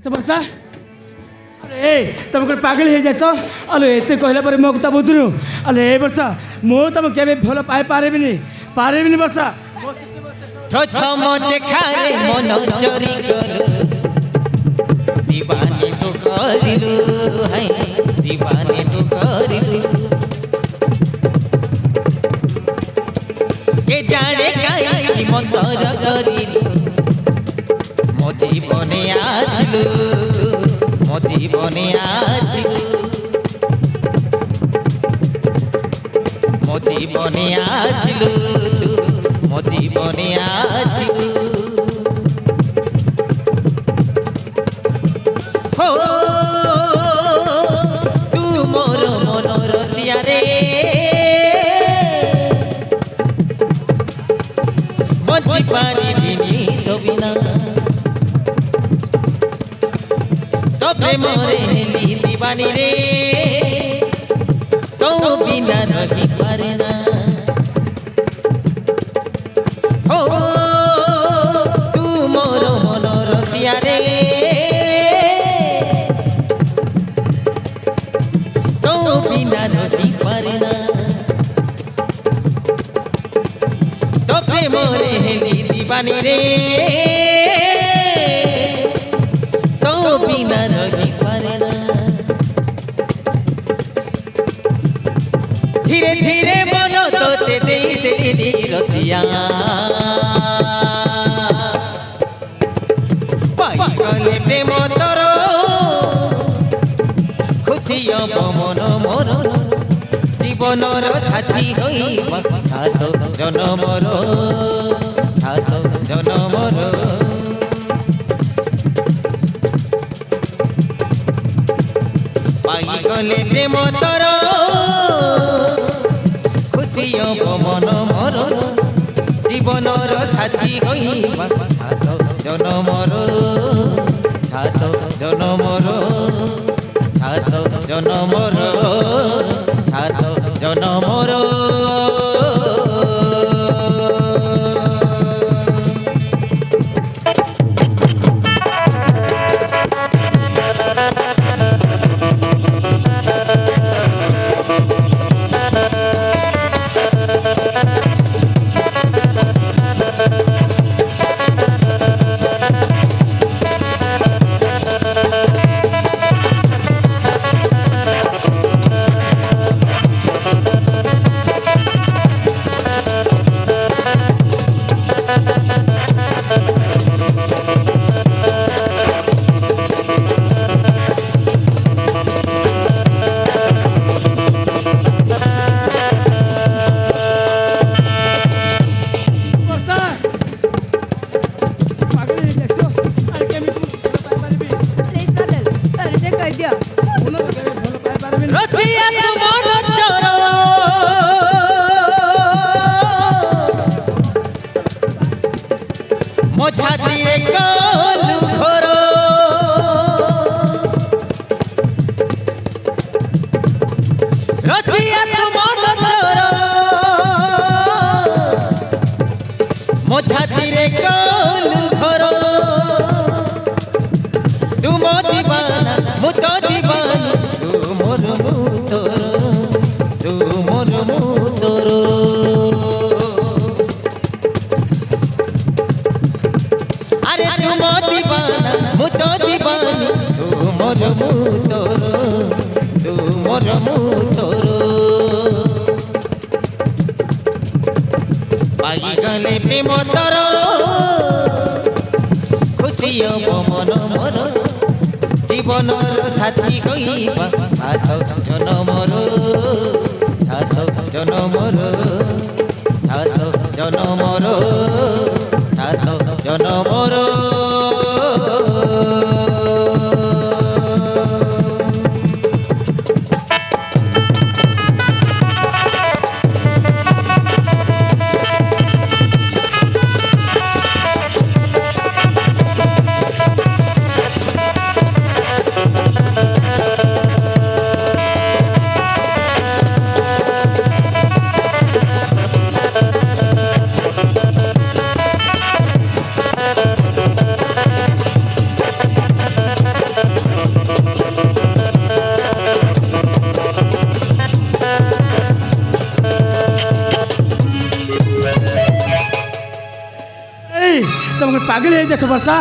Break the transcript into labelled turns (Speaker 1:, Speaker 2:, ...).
Speaker 1: ବର୍ଷା ଆରେ ତମେ ଗୋଟେ ପାଗଳ ହେଇଯାଇଛ ଆଲୋ ଏତେ କହିଲା ପରେ ମୋ କଥା ବୁଝୁନୁ ଆଲୋ ଏ ବର୍ଷା ମୁଁ ତମକୁ କେବେ ଭଲ ପାଇପାରିବିନି ବର୍ଷା
Speaker 2: প্রথম দেখারে মন চরি গলু দিবানি তো করিলু হাই দিবানি তো করিলু কে জানে কাই মন্তর করিলু মো জীবনে আসলু মো জীবনে আসলু মো জীবনে আসলু মো জীবনে আসলু হো তু মোর মনর সিয়ারে বঞ্চি পারিবিনি তো বিনা তো প্রেমরে হেলি দিবানি রে তো বিনা রহি পারে না ও তু মোর মনর সিয়ারে তো বিনা রহি পারে না তো প্রেমরে হেলি দিবানি রে তো বিনা রহি পারে না ধীরে ধীরে মন তোতে দেই দেই রসিয়া পাই গলে প্রেম তর খুশি হব মন মোর জীবনর সাথী হইবা সাত জনমর পাই গলে প্রেম তর খুশি হব মন মোর জীবনর সাথী হইবা সাত জনমর সাত জনমর সাত জনমর সাত জনমর রসিয়া তোমার চর মো ছাতিরে কলু ঘর রসিয়া তোমার চর মো ছাতিরে কলু ঘর তুম দিবানা মু তো দিবানা মোর মুতর তু মোর মুতর আরে তুম দিবানা মু তো দিবানি তু মোর মুতর তু মোর মুতর পাই গলে প্রেম তর খুশি হব মন মোর জীবনর সাথী হইবা সাত জনমর সাত জনমর সাত জনমর সাত জনমর
Speaker 1: ତମେ ପାଗଳ ହେଇଯାଇଛ ବର୍ଷା